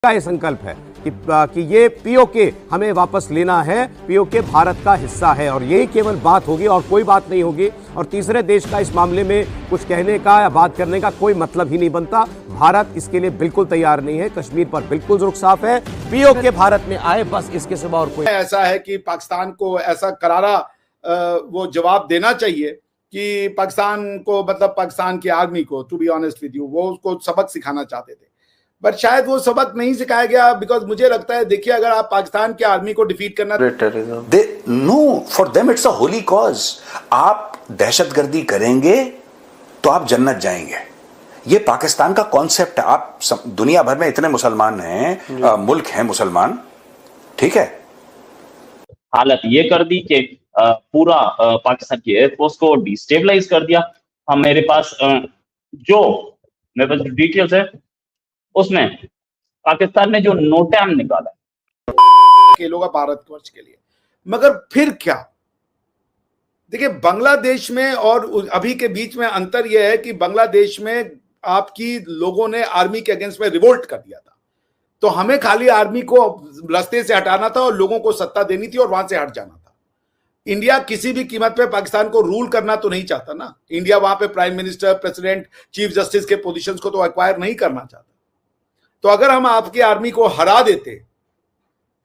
का ये संकल्प है कि ये पीओके हमें वापस लेना है, पीओके भारत का हिस्सा है और यही केवल बात होगी और कोई बात नहीं होगी। और तीसरे देश का इस मामले में कुछ कहने का या बात करने का कोई मतलब ही नहीं बनता। भारत इसके लिए बिल्कुल तैयार नहीं है, कश्मीर पर बिल्कुल रुख साफ है, पीओके भारत में आए, बस इसके सिवा और कोई। ऐसा है कि पाकिस्तान को ऐसा करारा वो जवाब देना चाहिए कि पाकिस्तान को, मतलब पाकिस्तान की आर्मी को, to be honest with you, वो उसको सबक सिखाना चाहते थे, बट शायद वो सबक नहीं सिखाया गया। बिकॉज मुझे लगता है, देखिए, अगर आप पाकिस्तान की आर्मी को डिफीट करना, no, for them it's a holy cause. आप दहशतगर्दी करेंगे तो आप जन्नत जाएंगे, ये पाकिस्तान का कॉन्सेप्ट है। आप दुनिया भर में इतने मुसलमान हैं, मुल्क हैं मुसलमान, ठीक है। हालत ये कर दी कि पूरा पाकिस्तान की एयरफोर्स को डिस्टेबलाइज कर दिया। हम मेरे पास डिटेल्स है, उसमें पाकिस्तान ने जो नोटैम निकाला खेलोगा भारतवर्ष के लिए, मगर फिर क्या? देखिए, बांग्लादेश में और अभी के बीच में अंतर यह है कि बांग्लादेश में आपकी लोगों ने आर्मी के अगेंस्ट में रिवोल्ट कर दिया था, तो हमें खाली आर्मी को रास्ते से हटाना था और लोगों को सत्ता देनी थी और वहां से हट जाना था। इंडिया किसी भी कीमत पे पाकिस्तान को रूल करना तो नहीं चाहता ना। इंडिया वहां पे prime minister, president, chief justice के पोजीशंस को तो एक्वायर नहीं करना चाहता। तो अगर हम आपकी आर्मी को हरा देते,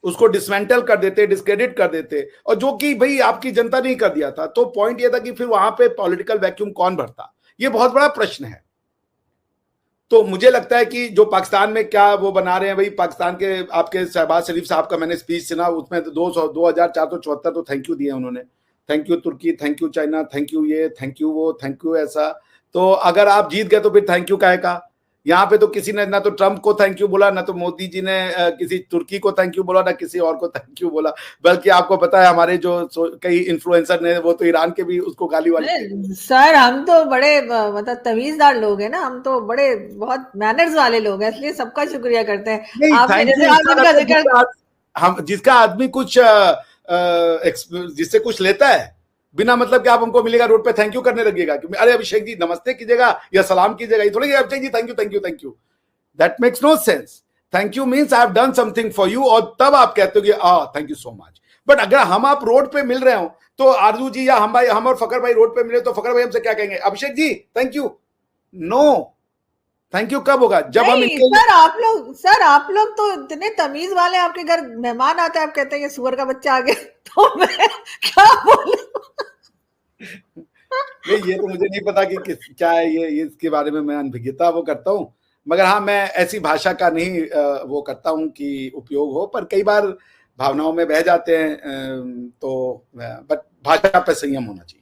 उसको डिसमेंटल कर देते, डिस्क्रेडिट कर देते, और जो कि भाई आपकी जनता नहीं कर दिया था, तो पॉइंट यह था कि फिर वहां पे पॉलिटिकल वैक्यूम कौन भरता? ये बहुत बड़ा प्रश्न है। तो मुझे लगता है कि जो पाकिस्तान में क्या वो बना रहे हैं, भाई पाकिस्तान के आपके शहबाज शरीफ साहब का मैंने स्पीच सुना, उसमें तो 2474 तो थैंक यू दिए उन्होंने। थैंक यू तुर्की, thank you China, thank you ये, थैंक यू वो, थैंक यू ऐसा। तो अगर आप जीत गए तो फिर थैंक यू काहे का? यहाँ पे तो किसी ने ना तो ट्रंप को थैंक यू बोला, ना तो मोदी जी ने किसी तुर्की को थैंक यू बोला, ना किसी और को थैंक यू बोला। बल्कि आपको पता है, हमारे जो कई इन्फ्लुएंसर ने वो तो ईरान के भी उसको गाली वाली। सर, हम तो बड़े मतलब तमीजदार लोग हैं ना, हम तो बड़े बहुत मैनर्स वाले लोग हैं, इसलिए सबका शुक्रिया करते हैं। आपने जैसे हम जिसका आदमी कुछ जिससे कुछ लेता है बिना मतलब कि आप हमको मिलेगा रोड पे थैंक यू करने लगेगा कि अरे अभिषेक जी नमस्ते कीजिएगा या सलाम कीजिएगा, ये थोड़ी Abhishek ji thank you thank you thank you. That makes no sense. Thank you means I have done something for you, और तब आप कहते हो कि thank you so much. But अगर हम आप रोड पे मिल रहे हो तो आरजू जी या हम और फकर भाई रोड पे मिले तो फकर भाई हमसे क्या कहेंगे? Abhishek ji thank you. No, thank you कब होगा? जब हम सर आप लोग तो इतने तमीज वाले, आपके घर मेहमान आते हैं, आप कहते हैं ये सुअर का बच्चा आ गया, तो मैं क्या बोलूं? नहीं, ये तो मुझे नहीं पता कि क्या है ये इसके बारे में मैं अनभिज्ञता वो करता हूँ, मगर हाँ, मैं ऐसी भाषा का नहीं वो करता हूँ कि उपयोग हो, पर कई बार भावनाओं में बह जाते हैं, तो बट भाषा पे संयम होना चाहिए,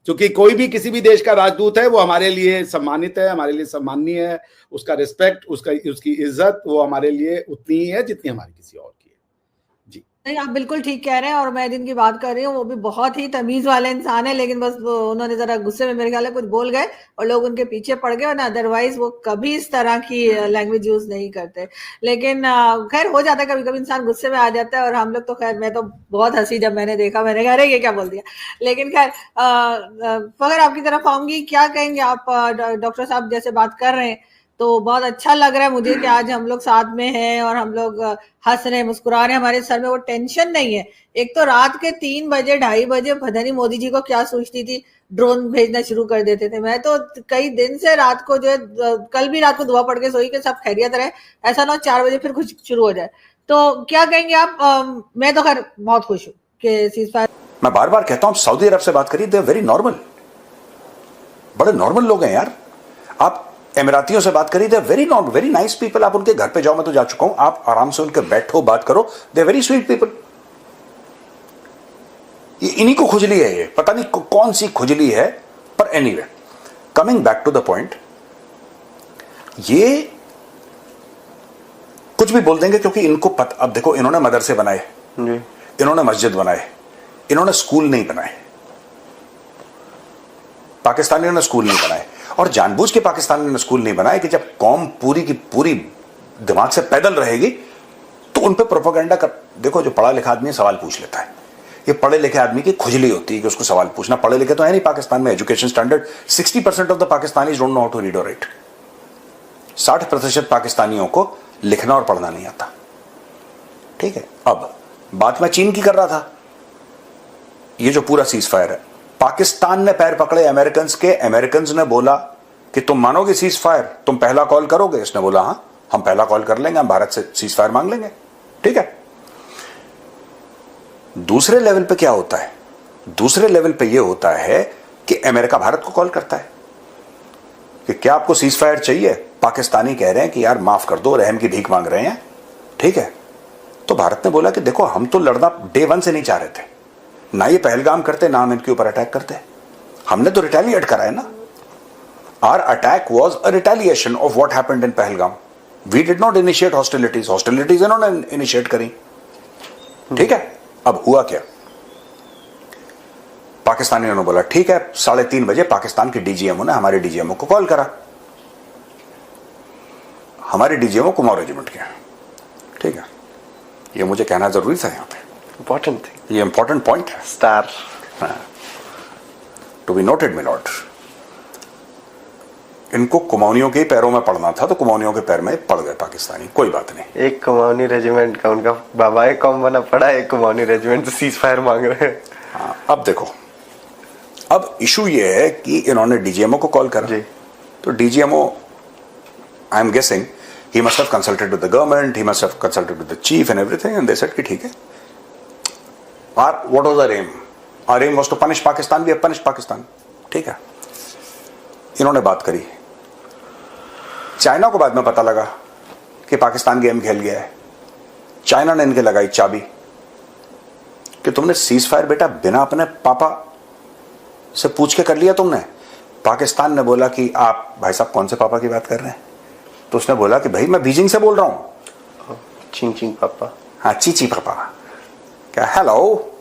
क्योंकि कोई भी किसी भी देश का राजदूत है वो हमारे लिए सम्मानित है, हमारे लिए सम्माननीय है। उसका रिस्पेक्ट, उसकी इज्जत वो हमारे लिए उतनी ही है जितनी हमारी किसी और की है। जी नहीं, आप बिल्कुल ठीक कह रहे हैं, और मैं जिनकी की बात कर रही हूँ वो भी बहुत ही तमीज वाले इंसान है, लेकिन बस वो उन्होंने जरा गुस्से में मेरे ख्याल है कुछ बोल गए और लोग उनके पीछे पड़ गए, और ना अदरवाइज वो कभी इस तरह की लैंग्वेज यूज नहीं करते। लेकिन खैर हो जाता है, कभी कभी इंसान गुस्से में आ जाता है, और हम लोग तो खैर, मैं तो बहुत हंसी जब मैंने देखा, मैंने कहा अरे ये क्या बोल दिया। लेकिन खैर अगर आपकी तरफ आऊंगी, क्या कहेंगे आप? डॉक्टर साहब जैसे बात कर रहे हैं तो बहुत अच्छा लग रहा है मुझे कि आज हम लोग साथ में हैं और हम लोग हंस रहे हैं, मुस्कुरा रहे हैं, हमारे सर में वो टेंशन नहीं है। एक तो रात के 3 बजे 2:30 बजे पता नहीं मोदी जी को क्या सोचती थी, ड्रोन भेजना शुरू कर देते थे। मैं तो कई दिन से रात को जो है, कल भी रात को दुआ पढ़ के सोई कि सब खैरियत रहे, ऐसा ना 4 बजे फिर कुछ शुरू हो जाए। तो क्या कहेंगे आप? मैं तो खैर बहुत खुश हूँ कि सीजफायर। मैं बार बार कहता हूँ, सऊदी अरब से बात करिए, दे आर वेरी नॉर्मल, बड़े नॉर्मल लोग हैं यार। आप एमिरातियों से बात करिए, they are very normal, very nice people. आप उनके घर पे जाओ, मैं तो जा चुका हूं, आप आराम से उनके बैठो, बात करो, they are very sweet people. ये इन्हीं को खुजली है, ये पता नहीं कौन सी खुजली है, पर anyway, coming back to the point, ये कुछ भी बोल देंगे क्योंकि इनको पता। अब देखो, इन्होंने मदरसे बनाए, इन्होंने मस्जिद बनाए, इन्होंने स्कूल नहीं बनाए, पाकिस्तानियों ने स्कूल नहीं बनाए, और जानबूझ के पाकिस्तानियों ने स्कूल नहीं बनाए कि जब कौम पूरी की पूरी दिमाग से पैदल रहेगी तो उन पे प्रोपेगेंडा कर। देखो, जो पढ़ा लिखा आदमी सवाल पूछ लेता है, ये पढ़े लिखे आदमी की खुजली होती है कि उसको सवाल पूछना। पढ़े लिखे तो है नहीं पाकिस्तान में, education standard 60% of the Pakistanis don't know how to read और राइट। 60% पाकिस्तानियों को लिखना और पढ़ना नहीं आता, ठीक है। अब बात मैं चीन की कर रहा था। ये जो पूरा सीज फायर है, पाकिस्तान ने पैर पकड़े अमेरिकन के। अमेरिकन ने बोला कि तुम मानोगे सीज फायर, तुम पहला कॉल करोगे? इसने बोला हाँ हम पहला कॉल कर लेंगे, हम भारत से सीज फायर मांग लेंगे, ठीक है। दूसरे लेवल पे क्या होता है? दूसरे लेवल पे ये होता है कि अमेरिका भारत को कॉल करता है कि क्या आपको सीज फायर चाहिए? पाकिस्तानी कह रहे हैं कि यार माफ कर दो, रहम की भीख मांग रहे हैं, ठीक है। तो भारत ने बोला कि देखो हम तो लड़ना डे 1 से नहीं चाह रहे थे, ना ये पहलगाम करते ना हम इनके ऊपर अटैक करते, हमने तो रिटेलिएट करा है ना। Our attack was a retaliation of what happened in Pahalgam. We did not initiate hostilities, hostilities इन्होंने इनिशिएट करी, ठीक है। अब हुआ क्या? पाकिस्तानियों ने बोला ठीक है, 3:30 बजे पाकिस्तान के डीजीएमओ ने हमारे डीजीएमओ को कॉल करा। हमारे डीजीएमओ कुमाऊं रेजिमेंट के, ठीक है। ये मुझे कहना जरूरी था यहां पे, इंपॉर्टेंट थिंग, ये इंपॉर्टेंट पॉइंट है, star to be noted my lord. इनको कुमाऊनियों के पैरों में पड़ना था तो कुमाऊनियों के पैर में पड़ गए पाकिस्तानी, कोई बात नहीं। एक कुमाऊनी रेजिमेंट का उनका बाबा एक कौम बना पड़ा, एक कुमाऊनी रेजिमेंट से सीज फायर मांग रहे हैं। हाँ, अब देखो, अब इशू ये है कि इन्होंने डीजीएमओ को कॉल करा, तो DGMO I am guessing he must have consulted with the government, he must have consulted with the chief and everything, and they said कि ठीक है। What was our aim? Our aim was to punish Pakistan, we have punished Pakistan, ठीक है। इन्होंने बात करी, China को बाद में पता लगा कि पाकिस्तान गेम खेल गया है। चाइना ने इनके लगाई चाबी कि तुमने सीज फायर बेटा बिना अपने पापा से पूछ के कर लिया तुमने। पाकिस्तान ने बोला कि आप भाई साहब कौन से पापा की बात कर रहे हैं? तो उसने बोला कि भाई मैं बीजिंग से बोल रहा हूं। चिंग चिंग पापा, हाँ चीची पापा। क्या हेलो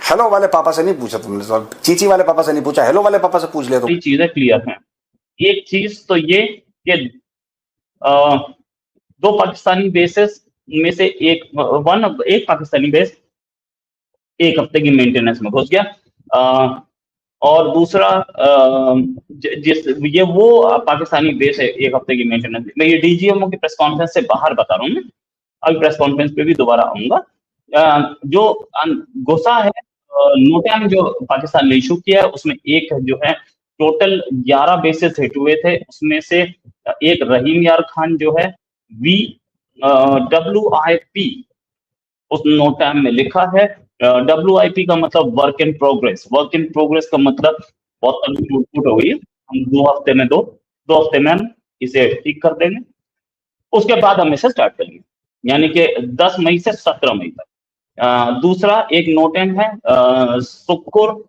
हेलो वाले पापा से नहीं पूछा तुमने, चीची वाले पापा से नहीं पूछा, हेलो वाले पापा से पूछ लिया। तो चीजें क्लियर हैं। एक चीज तो ये कि 2 पाकिस्तानी बेसेस में से एक पाकिस्तानी बेस 1 हफ्ते की मेंटेनेंस में घुस गया, और दूसरा ये वो पाकिस्तानी बेस है 1 हफ्ते की मेंटेनेंस। मैं ये डीजीएमओ की प्रेस कॉन्फ्रेंस से बाहर बता रहा हूँ, मैं अभी प्रेस कॉन्फ्रेंस पे भी दोबारा आऊंगा। जो गुस्सा है नोटैम जो पाकिस्तान ने इशू किया है, उसमें एक जो है टोटल 11 बेसेस हिट हुए थे, उसमें से एक रहीम यार खान जो है WIP उस नोटैम में लिखा है। WIP का मतलब work in progress, work in progress का मतलब बहुत टूट हो गई है, हम 2 हफ्ते में हम इसे ठीक कर देंगे, उसके बाद हम इसे स्टार्ट करेंगे, यानी कि 10 मई से 17 मई तक। दूसरा एक नोटैम है सुक्कुर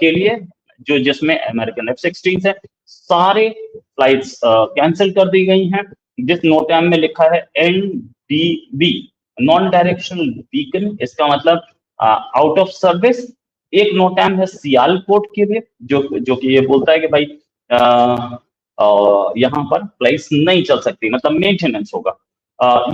के लिए, जो जिसमें अमेरिकन F-16 है, सारे फ्लाइट्स कैंसिल कर दी गई हैं, जिस नोटैम में लिखा है NDB, नॉन डायरेक्शनल बीकन, इसका मतलब आउट ऑफ सर्विस। एक नोटैम है सियालकोट के लिए, जो कि ये बोलता है कि भाई यहाँ पर फ्लाइट्स नहीं चल सकती, मतलब मेंटेनेंस होगा।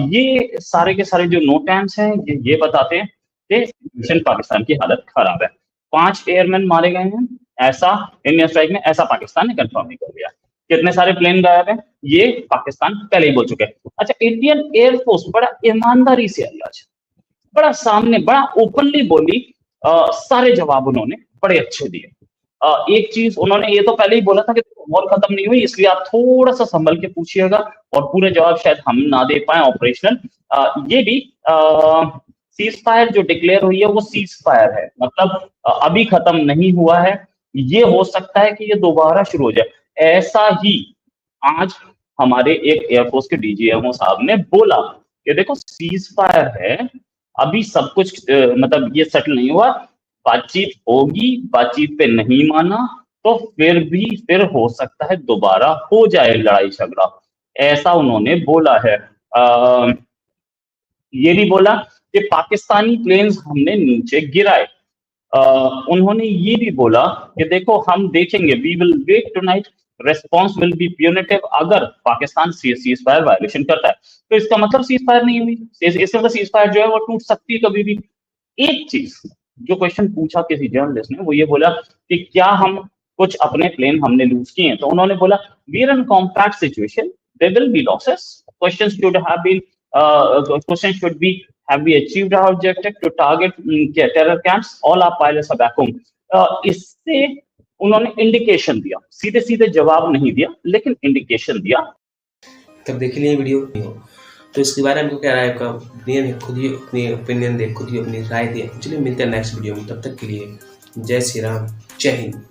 ये सारे के सारे जो नोटैम्स हैं ये बताते हैं कि पाकिस्तान की हालत खराब है। 5 एयरमैन मारे गए हैं, ऐसा इंडियन स्ट्राइक में, ऐसा पाकिस्तान ने कंफर्म नहीं कर दिया। कितने सारे प्लेन गायब हैं, ये पाकिस्तान पहले ही बोल चुके हैं। अच्छा, इंडियन एयरफोर्स बड़ा ईमानदारी से आई आज, बड़ा सामने, बड़ा ओपनली बोली, सारे जवाब उन्होंने बड़े अच्छे दिए। एक चीज उन्होंने ये तो पहले ही बोला था कि वॉर खत्म नहीं हुई, इसलिए आप थोड़ा सा संभल के पूछिएगा, और पूरे जवाब शायद हम ना दे पाए ऑपरेशनल। ये भी सीज फायर जो डिक्लेयर हुई है वो सीज फायर है, मतलब अभी खत्म नहीं हुआ है, ये हो सकता है कि ये दोबारा शुरू हो जाए। ऐसा ही आज हमारे एक एयरफोर्स के डीजीएमओ साहब ने बोला कि देखो सीज फायर है, अभी सब कुछ मतलब ये सेटल नहीं हुआ, बातचीत होगी, बातचीत पे नहीं माना तो फिर हो सकता है दोबारा हो जाए लड़ाई झगड़ा, ऐसा उन्होंने बोला है। ये भी बोला कि पाकिस्तानी प्लेन्स हमने नीचे गिराए। उन्होंने ये भी बोला कि देखो हम देखेंगे, we will wait tonight, response will be punitive. अगर पाकिस्तान सीज फायर वायलेशन करता है तो इसका मतलब सीज फायर नहीं हुई, इसका मतलब सीज फायर जो है वो टूट सकती है कभी भी। एक चीज जो क्वेश्चन पूछा किसी जर्नलिस्ट ने, वो ये बोला कि क्या हम कुछ अपने प्लेन हमने लूज किए हैं, तो उन्होंने बोला we are in compact situation, there will be losses, questions should have been question should be, have we achieved our objective to target terror camps? All our pilots are back home. इससे उन्होंने indication दिया, सीधे सीधे जवाब नहीं दिया, लेकिन indication दिया। तब देख लिए वीडियो तो इसके बारे में क्या राय है आपका? ओपिनियन है, खुद ही अपनी ओपिनियन दे, खुद ही अपनी राय दे। चलिए मिलते हैं नेक्स्ट वीडियो में, तब तक के लिए जय श्री राम, जय हिंद।